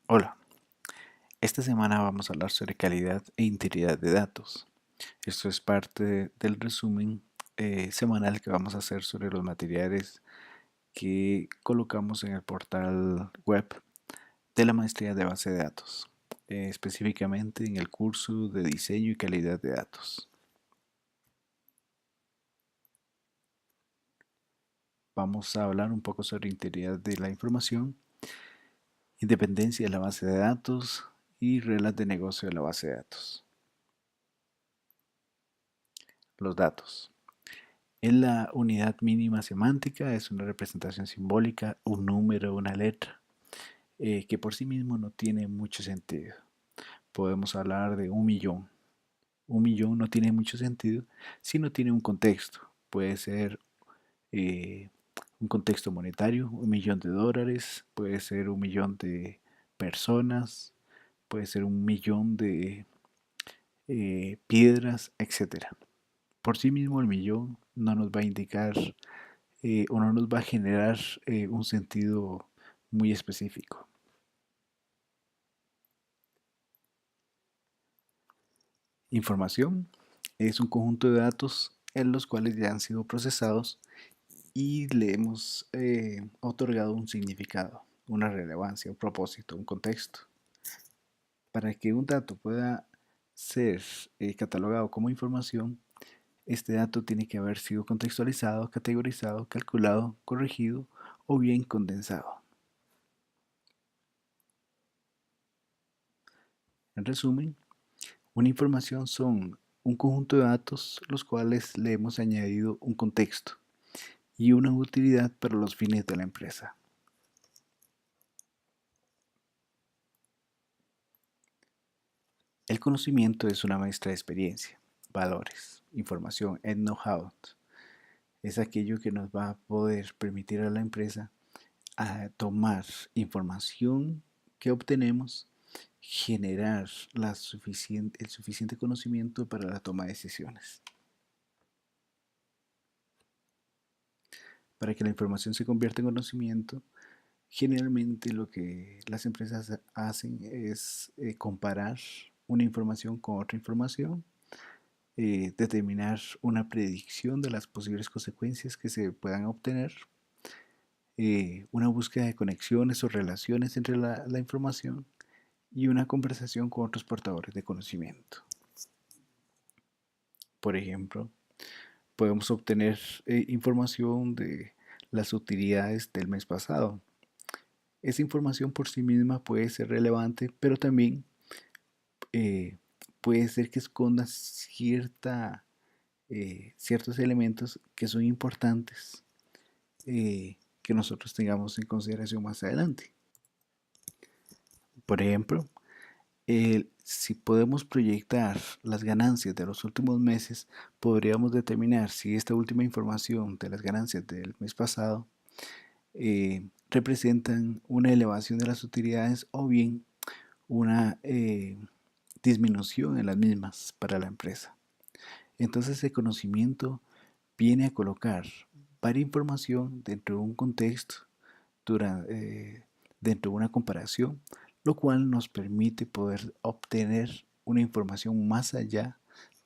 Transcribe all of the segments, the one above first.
Hola, esta semana vamos a hablar sobre calidad e integridad de datos. Esto es parte del resumen semanal que vamos a hacer sobre los materiales que colocamos en el portal web de la maestría de base de datos, específicamente en el curso de diseño y calidad de datos. Vamos a hablar un poco sobre integridad de la información, independencia de la base de datos y reglas de negocio de la base de datos. Los datos. Es la unidad mínima semántica, es una representación simbólica, un número, una letra, que por sí mismo no tiene mucho sentido. Podemos hablar de un millón. Un millón no tiene mucho sentido si no tiene un contexto. Puede ser eh, un contexto monetario, $1.000.000, puede ser 1.000.000 de personas, puede ser 1.000.000 de piedras, etcétera. Por sí mismo el millón no nos va a indicar o no nos va a generar un sentido muy específico. Información es un conjunto de datos en los cuales ya han sido procesados y le hemos otorgado un significado, una relevancia, un propósito, un contexto. Para que un dato pueda ser catalogado como información, este dato tiene que haber sido contextualizado, categorizado, calculado, corregido o bien condensado. En resumen, una información son un conjunto de datos los cuales le hemos añadido un contexto y una utilidad para los fines de la empresa. El conocimiento es una muestra de experiencia, valores, información, el know-how. Es aquello que nos va a poder permitir a la empresa a tomar información que obtenemos, generar el suficiente conocimiento para la toma de decisiones. Para que la información se convierta en conocimiento, generalmente lo que las empresas hacen es comparar una información con otra información, determinar una predicción de las posibles consecuencias que se puedan obtener, una búsqueda de conexiones o relaciones entre la información y una conversación con otros portadores de conocimiento. Por ejemplo, podemos obtener información de las utilidades del mes pasado. Esa información por sí misma puede ser relevante, pero también eh, puede ser que esconda ciertos elementos que son importantes que nosotros tengamos en consideración más adelante. Por ejemplo, si podemos proyectar las ganancias de los últimos meses, podríamos determinar si esta última información de las ganancias del mes pasado representan una elevación de las utilidades o bien una disminución en las mismas para la empresa. Entonces el conocimiento viene a colocar varias información dentro de un contexto, dentro de una comparación, lo cual nos permite poder obtener una información más allá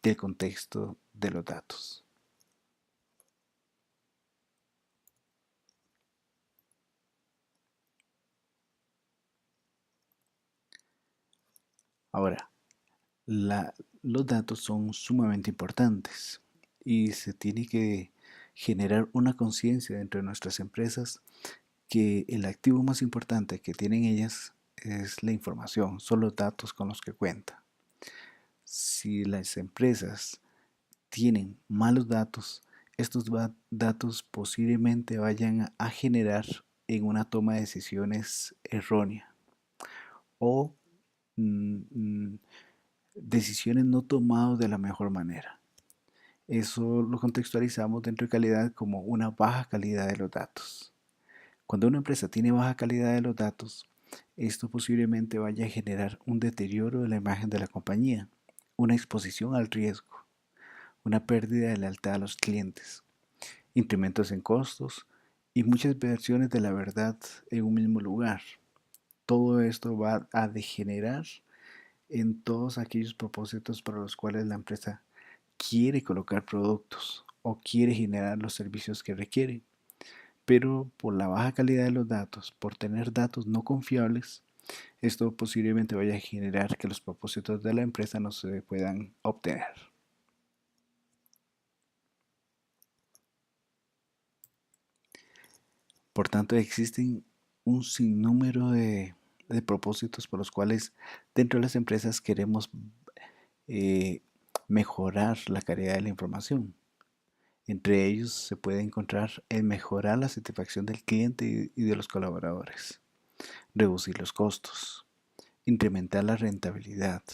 del contexto de los datos. Ahora, la- los datos son sumamente importantes y se tiene que generar una conciencia dentro de nuestras empresas que el activo más importante que tienen ellas es la información, son los datos con los que cuentan. Si las empresas tienen malos datos, estos datos posiblemente vayan a generar en una toma de decisiones errónea o mm, mm, decisiones no tomadas de la mejor manera. Eso lo contextualizamos dentro de calidad como una baja calidad de los datos. Cuando una empresa tiene baja calidad de los datos, esto posiblemente vaya a generar un deterioro de la imagen de la compañía, una exposición al riesgo, una pérdida de lealtad a los clientes, incrementos en costos y muchas versiones de la verdad en un mismo lugar. todo esto va a degenerar en todos aquellos propósitos para los cuales la empresa quiere colocar productos o quiere generar los servicios que requiere. Pero por la baja calidad de los datos, por tener datos no confiables, esto posiblemente vaya a generar que los propósitos de la empresa no se puedan obtener. Por tanto, existen un sinnúmero de propósitos por los cuales dentro de las empresas queremos eh, mejorar la calidad de la información. Entre ellos se puede encontrar el mejorar la satisfacción del cliente y de los colaboradores, reducir los costos, incrementar la rentabilidad,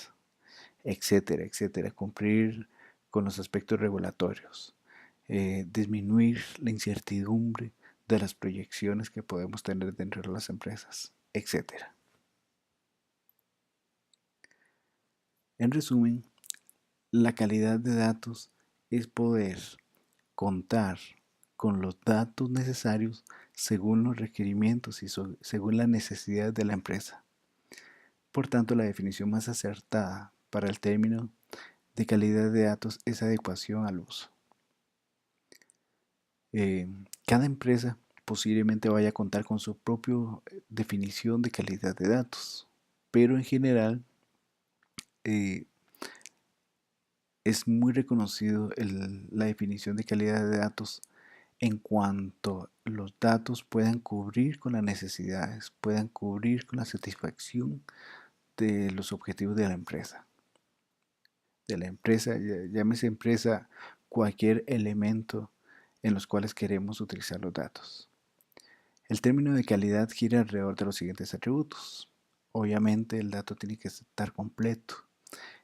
etcétera, etcétera, cumplir con los aspectos regulatorios, disminuir la incertidumbre de las proyecciones que podemos tener dentro de las empresas, etcétera. En resumen, la calidad de datos es poder contar con los datos necesarios según los requerimientos y según las necesidades de la empresa. Por tanto, la definición más acertada para el término de calidad de datos es adecuación al uso. Eh, Cada empresa posiblemente vaya a contar con su propia definición de calidad de datos, pero en general eh, es muy reconocido la definición de calidad de datos en cuanto los datos puedan cubrir con las necesidades, puedan cubrir con la satisfacción de los objetivos de la empresa. De la empresa, llámese empresa, cualquier elemento en los cuales queremos utilizar los datos. El término de calidad gira alrededor de los siguientes atributos. Obviamente el dato tiene que estar completo,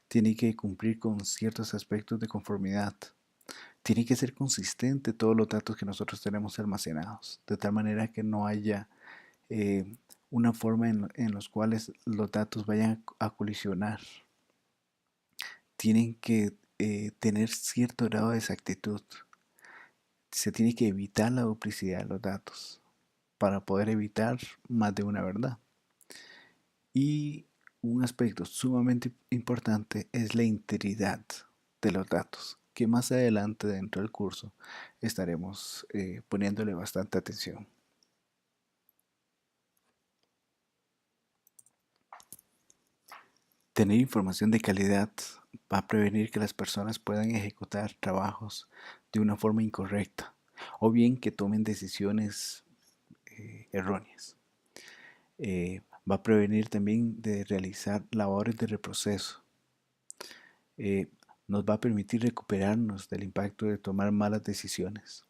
tiene que cumplir con ciertos aspectos de conformidad, tiene que ser consistente todos los datos que nosotros tenemos almacenados, de tal manera que no haya eh, una forma en los cuales los datos vayan a colisionar. Tienen que tener cierto grado de exactitud. Se tiene que evitar la duplicidad de los datos para poder evitar más de una verdad. Y un aspecto sumamente importante es la integridad de los datos, que más adelante dentro del curso estaremos poniéndole bastante atención. Tener información de calidad va a prevenir que las personas puedan ejecutar trabajos de una forma incorrecta o bien que tomen decisiones erróneas. Va a prevenir también de realizar labores de reproceso. Eh, Nos va a permitir recuperarnos del impacto de tomar malas decisiones.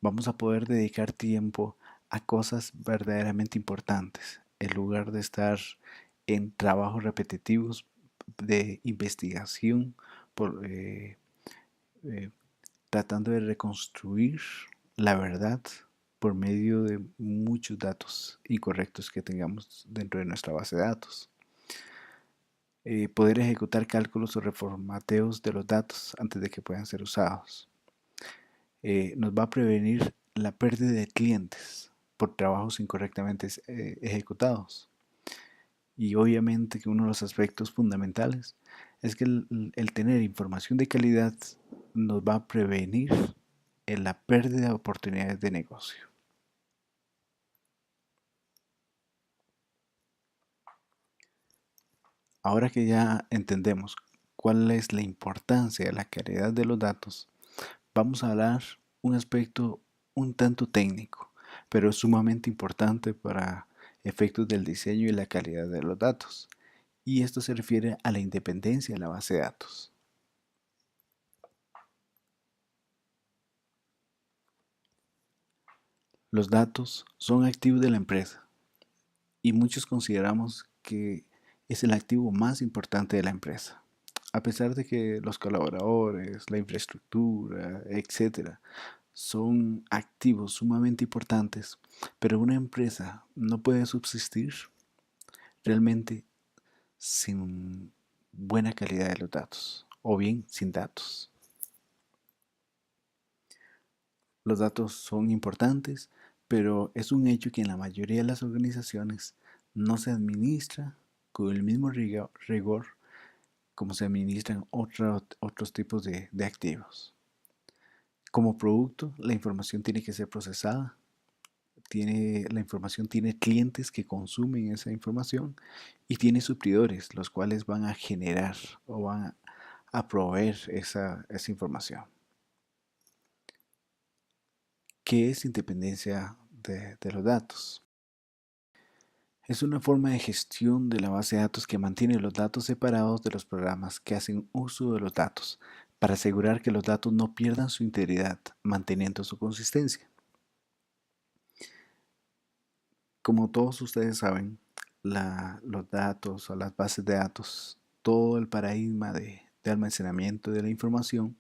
Vamos a poder dedicar tiempo a cosas verdaderamente importantes en lugar de estar en trabajos repetitivos de investigación por, eh, tratando de reconstruir la verdad por medio de muchos datos incorrectos que tengamos dentro de nuestra base de datos. Poder ejecutar cálculos o reformateos de los datos antes de que puedan ser usados. Nos va a prevenir la pérdida de clientes por trabajos incorrectamente ejecutados. Y obviamente que uno de los aspectos fundamentales es que el tener información de calidad nos va a prevenir en la pérdida de oportunidades de negocio. Ahora que ya entendemos cuál es la importancia de la calidad de los datos, vamos a hablar un aspecto un tanto técnico, pero es sumamente importante para efectos del diseño y la calidad de los datos. Y esto se refiere a la independencia de la base de datos. Los datos son activos de la empresa y muchos consideramos que es el activo más importante de la empresa. A pesar de que los colaboradores, la infraestructura, etcétera, son activos sumamente importantes, pero una empresa no puede subsistir realmente sin buena calidad de los datos o bien sin datos. Los datos son importantes, pero es un hecho que en la mayoría de las organizaciones no se administra con el mismo rigor como se administran otros tipos de activos. Como producto, la información tiene que ser procesada. La información tiene clientes que consumen esa información y tiene suplidores, los cuales van a generar o van a proveer esa información. ¿Qué es independencia de los datos? Es una forma de gestión de la base de datos que mantiene los datos separados de los programas que hacen uso de los datos, para asegurar que los datos no pierdan su integridad, manteniendo su consistencia. Como todos ustedes saben, los datos o las bases de datos, todo el paradigma de almacenamiento de la información,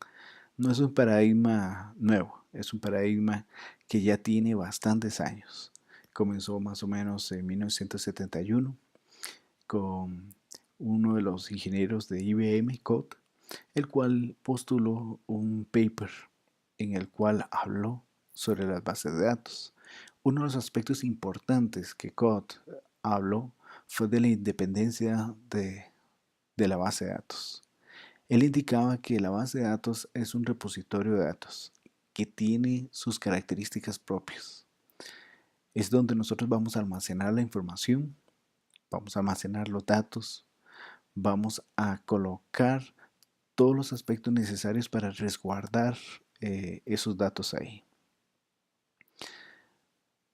no es un paradigma nuevo, es un paradigma que ya tiene bastantes años. Comenzó más o menos en 1971 con uno de los ingenieros de IBM, Code, el cual postuló un paper en el cual habló sobre las bases de datos. Uno de los aspectos importantes que Code habló fue de la independencia de la base de datos. Él indicaba que la base de datos es un repositorio de datos que tiene sus características propias. Es donde nosotros vamos a almacenar la información, vamos a almacenar los datos, vamos a colocar todos los aspectos necesarios para resguardar esos datos ahí.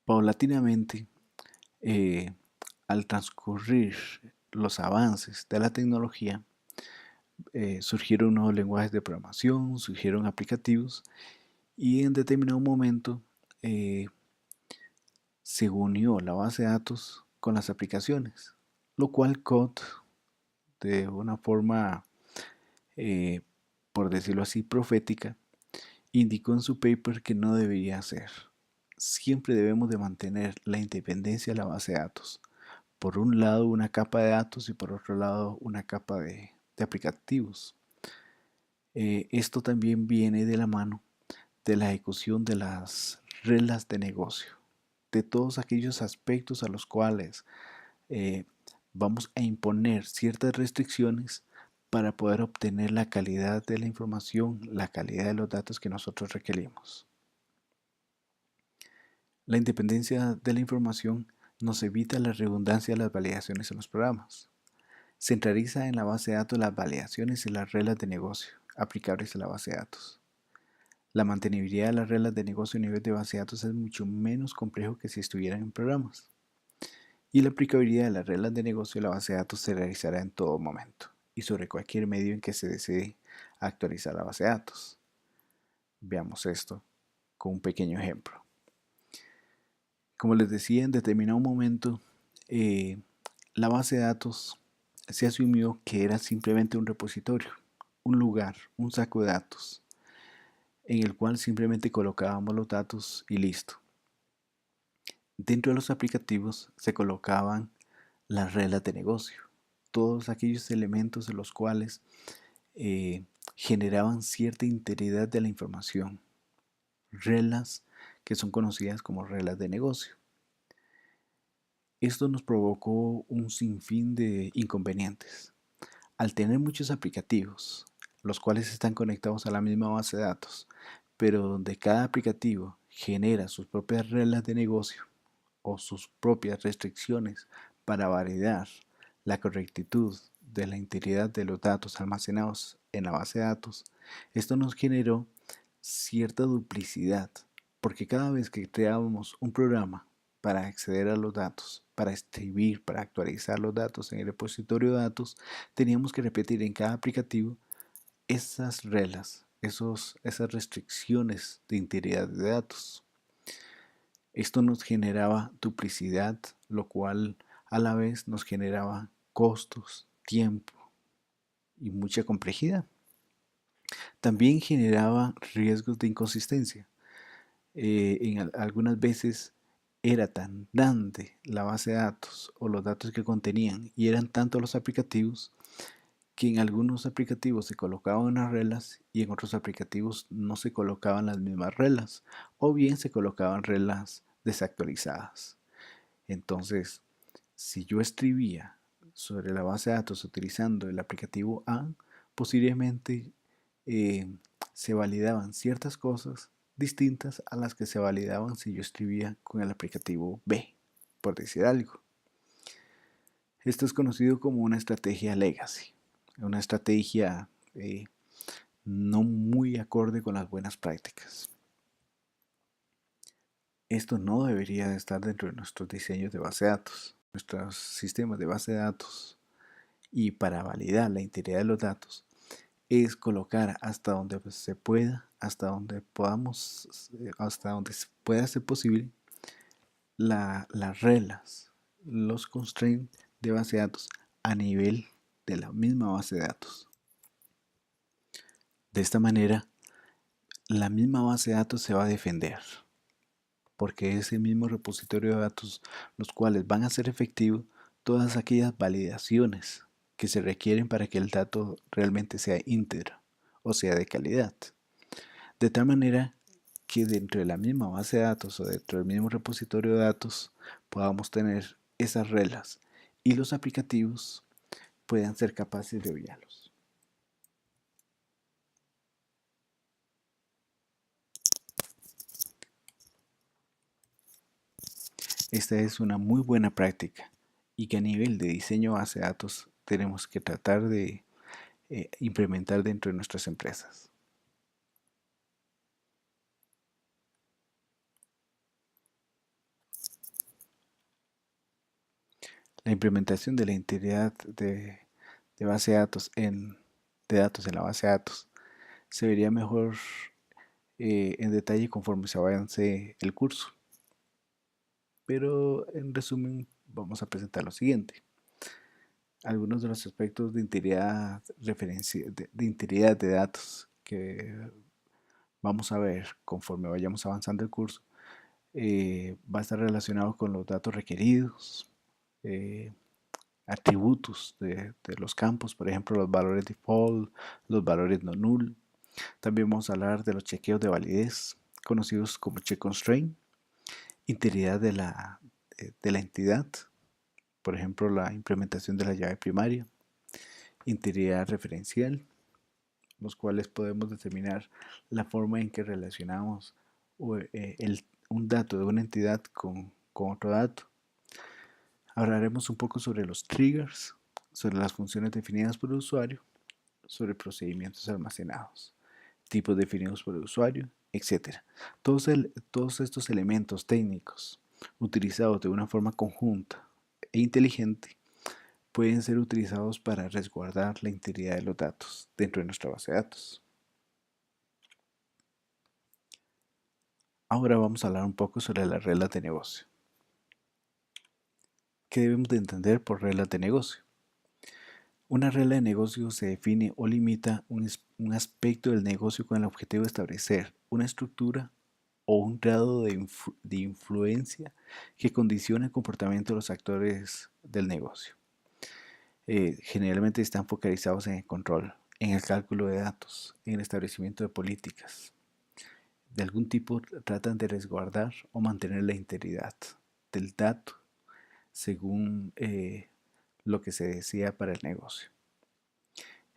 Paulatinamente, eh, al transcurrir los avances de la tecnología, surgieron nuevos lenguajes de programación, surgieron aplicativos y en determinado momento eh, se unió la base de datos con las aplicaciones, lo cual Code, de una forma, eh, por decirlo así, profética, indicó en su paper que no debería ser. Siempre debemos de mantener la independencia de la base de datos. Por un lado una capa de datos y por otro lado una capa de aplicativos. Esto también viene de la mano de la ejecución de las reglas de negocio, de todos aquellos aspectos a los cuales eh, vamos a imponer ciertas restricciones para poder obtener la calidad de la información, la calidad de los datos que nosotros requerimos. La independencia de la información nos evita la redundancia de las validaciones en los programas. Centraliza en la base de datos las validaciones y las reglas de negocio aplicables a la base de datos. La mantenibilidad de las reglas de negocio a nivel de base de datos es mucho menos complejo que si estuvieran en programas. Y la aplicabilidad de las reglas de negocio a la base de datos se realizará en todo momento y sobre cualquier medio en que se desee actualizar la base de datos. Veamos esto con un pequeño ejemplo. Como les decía, en determinado momento, la base de datos se asumió que era simplemente un repositorio, un lugar, un saco de datos, en el cual simplemente colocábamos los datos y listo. Dentro de los aplicativos se colocaban las reglas de negocio, todos aquellos elementos de los cuales eh, generaban cierta integridad de la información, reglas que son conocidas como reglas de negocio. Esto nos provocó un sinfín de inconvenientes. Al tener muchos aplicativos, los cuales están conectados a la misma base de datos, pero donde cada aplicativo genera sus propias reglas de negocio o sus propias restricciones para validar la correctitud de la integridad de los datos almacenados en la base de datos, esto nos generó cierta duplicidad, porque cada vez que creábamos un programa para acceder a los datos, para escribir, para actualizar los datos en el repositorio de datos, teníamos que repetir en cada aplicativo esas reglas, esas restricciones de integridad de datos. Esto nos generaba duplicidad, lo cual a la vez nos generaba costos, tiempo y mucha complejidad. También generaba riesgos de inconsistencia. Algunas veces era tan grande la base de datos o los datos que contenían y eran tantos los aplicativos que en algunos aplicativos se colocaban unas reglas y en otros aplicativos no se colocaban las mismas reglas o bien se colocaban reglas desactualizadas. Entonces, Si yo escribía sobre la base de datos utilizando el aplicativo A, posiblemente eh, se validaban ciertas cosas distintas a las que se validaban si yo escribía con el aplicativo B, por decir algo. Esto es conocido como una estrategia legacy, una estrategia no muy acorde con las buenas prácticas. Esto no debería estar dentro de nuestros diseños de base de datos, nuestros sistemas de base de datos. Y para validar la integridad de los datos es colocar hasta donde se pueda, hasta donde podamos, hasta donde pueda ser posible las reglas, los constraints de base de datos a nivel de la misma base de datos. De esta manera, la misma base de datos se va a defender, porque es el mismo repositorio de datos los cuales van a ser efectivos todas aquellas validaciones que se requieren para que el dato realmente sea íntegro o sea de calidad. De tal manera que dentro de la misma base de datos o dentro del mismo repositorio de datos podamos tener esas reglas y los aplicativos puedan ser capaces de obviarlos. Esta es una muy buena práctica y que a nivel de diseño de base de datos tenemos que tratar de implementar dentro de nuestras empresas. La implementación de la integridad de base de datos de datos en la base de datos se vería mejor en detalle conforme se avance el curso. Pero en resumen vamos a presentar lo siguiente. Algunos de los aspectos de integridad, de integridad de datos que vamos a ver conforme vayamos avanzando el curso va a estar relacionado con los datos requeridos, eh, atributos de los campos, por ejemplo los valores default, los valores no null. También vamos a hablar de los chequeos de validez, conocidos como check constraint, integridad de la entidad, por ejemplo la implementación de la llave primaria, integridad referencial, los cuales podemos determinar la forma en que relacionamos un dato de una entidad con otro dato. Hablaremos un poco sobre los triggers, sobre las funciones definidas por el usuario, sobre procedimientos almacenados, tipos definidos por el usuario, etc. Todos estos elementos técnicos utilizados de una forma conjunta e inteligente pueden ser utilizados para resguardar la integridad de los datos dentro de nuestra base de datos. Ahora vamos a hablar un poco sobre las reglas de negocio. ¿Qué debemos de entender por reglas de negocio? Una regla de negocio se define o limita un aspecto del negocio con el objetivo de establecer una estructura o un grado de influencia que condiciona el comportamiento de los actores del negocio. Generalmente están focalizados en el control, en el cálculo de datos, en el establecimiento de políticas. De algún tipo tratan de resguardar o mantener la integridad del dato según lo que se desea para el negocio.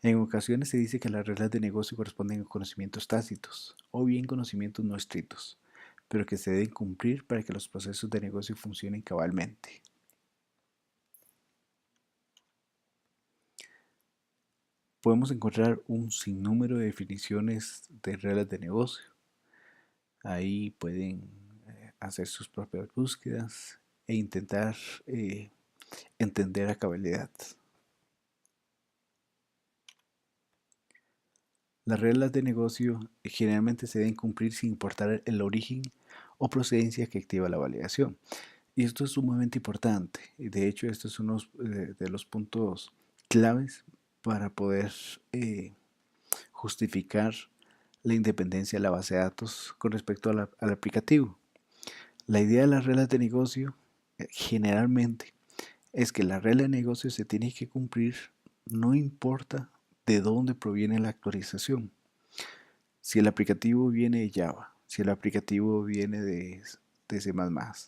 En ocasiones se dice que las reglas de negocio corresponden a conocimientos tácitos o bien conocimientos no estrictos, pero que se deben cumplir para que los procesos de negocio funcionen cabalmente. Podemos encontrar un sinnúmero de definiciones de reglas de negocio. Ahí pueden hacer sus propias búsquedas e intentar entender a cabalidad. Las reglas de negocio generalmente se deben cumplir sin importar el origen o procedencia que activa la validación. Y esto es sumamente importante. De hecho, esto es uno de los puntos claves para poder justificar la independencia de la base de datos con respecto al aplicativo. La idea de las reglas de negocio generalmente es que la regla de negocio se tiene que cumplir no importa de dónde proviene la actualización. Si el aplicativo viene de Java, si el aplicativo viene de C++,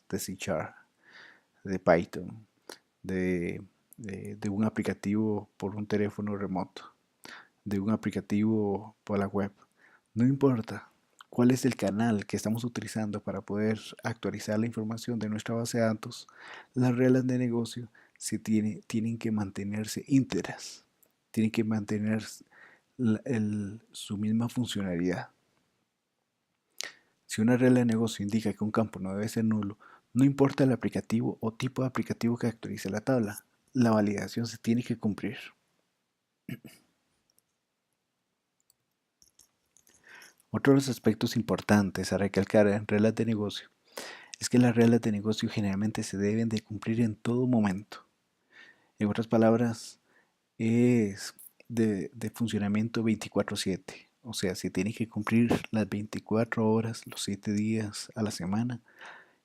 de C Sharp, de Python, de un aplicativo por un teléfono remoto, de un aplicativo por la web. No importa cuál es el canal que estamos utilizando para poder actualizar la información de nuestra base de datos, las reglas de negocio tienen que mantenerse íntegras, tienen que mantener su misma funcionalidad. Si una regla de negocio indica que un campo no debe ser nulo, no importa el aplicativo o tipo de aplicativo que actualice la tabla, la validación se tiene que cumplir. Otro de los aspectos importantes a recalcar en reglas de negocio es que las reglas de negocio generalmente se deben de cumplir en todo momento. En otras palabras, es de funcionamiento 24/7. O sea, se tiene que cumplir las 24 horas, los 7 días a la semana.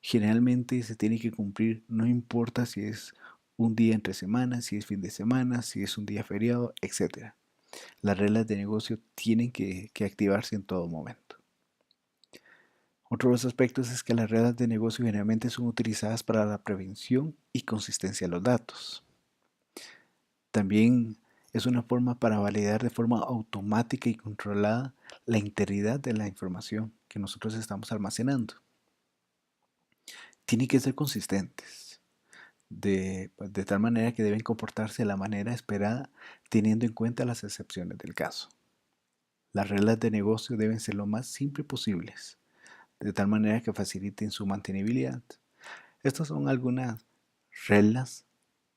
Generalmente se tiene que cumplir, no importa si es un día entre semanas, si es fin de semana, si es un día feriado, etc. Las reglas de negocio tienen que activarse en todo momento. Otro de los aspectos es que las reglas de negocio generalmente son utilizadas para la prevención y consistencia de los datos. También es una forma para validar de forma automática y controlada la integridad de la información que nosotros estamos almacenando. Tienen que ser consistentes, de tal manera que deben comportarse de la manera esperada teniendo en cuenta las excepciones del caso. Las reglas de negocio deben ser lo más simples posibles, de tal manera que faciliten su mantenibilidad. Estas son algunas reglas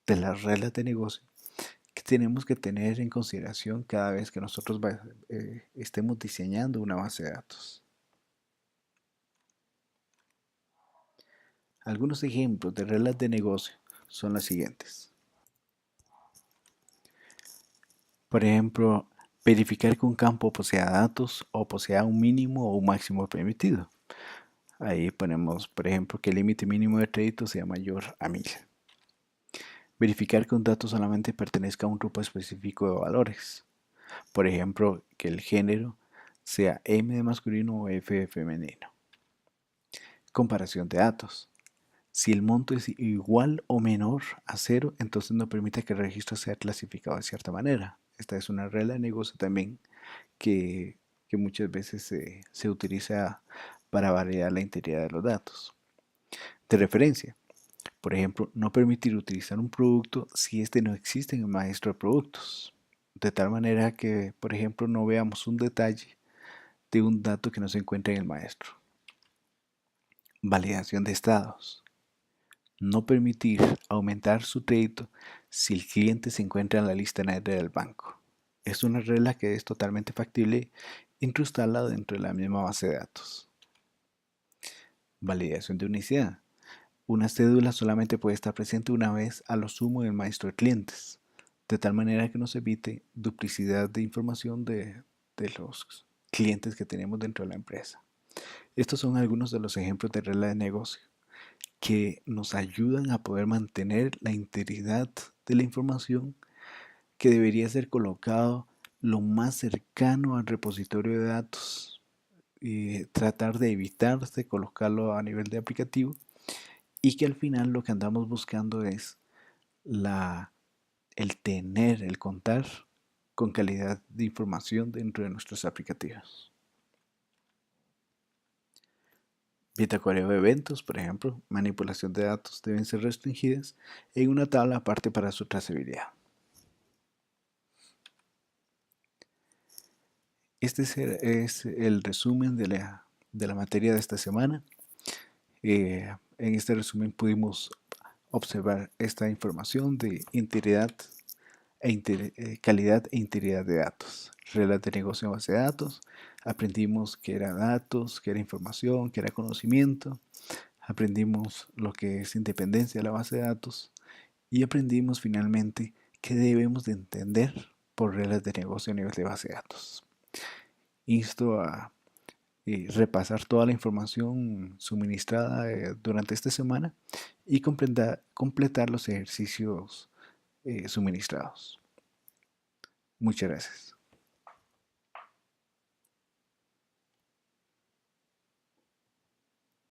de las reglas de negocio que tenemos que tener en consideración cada vez que nosotros estemos diseñando una base de datos. Algunos ejemplos de reglas de negocio son las siguientes. Por ejemplo, verificar que un campo posea datos o posea un mínimo o un máximo permitido. Ahí ponemos, por ejemplo, que el límite mínimo de crédito sea mayor a 1000. Verificar que un dato solamente pertenezca a un grupo específico de valores. Por ejemplo, que el género sea M de masculino o F de femenino. Comparación de datos. Si el monto es igual o menor a 0, entonces no permite que el registro sea clasificado de cierta manera. Esta es una regla de negocio también que muchas veces se utiliza para variar la integridad de los datos. De referencia. Por ejemplo, no permitir utilizar un producto si este no existe en el maestro de productos. De tal manera que, por ejemplo, no veamos un detalle de un dato que no se encuentra en el maestro. Validación de estados. No permitir aumentar su crédito si el cliente se encuentra en la lista negra del banco. Es una regla que es totalmente factible incrustarla dentro de la misma base de datos. Validación de unicidad. Una cédula solamente puede estar presente una vez a lo sumo en el maestro de clientes, de tal manera que nos evite duplicidad de información de los clientes que tenemos dentro de la empresa. Estos son algunos de los ejemplos de regla de negocio que nos ayudan a poder mantener la integridad de la información que debería ser colocado lo más cercano al repositorio de datos y tratar de evitar de colocarlo a nivel de aplicativo y que al final lo que andamos buscando es el contar con calidad de información dentro de nuestros aplicativos. Bitácora de eventos, por ejemplo, manipulación de datos deben ser restringidas en una tabla aparte para su trazabilidad. Este es el resumen de la materia de esta semana. En este resumen pudimos observar esta información de integridad calidad e integridad de datos, reglas de negocio en base de datos. Aprendimos qué era datos, qué era información, qué era conocimiento. Aprendimos lo que es independencia de la base de datos y aprendimos finalmente qué debemos de entender por reglas de negocio a nivel de base de datos. Insto a repasar toda la información suministrada durante esta semana y completar los ejercicios suministrados. Muchas gracias.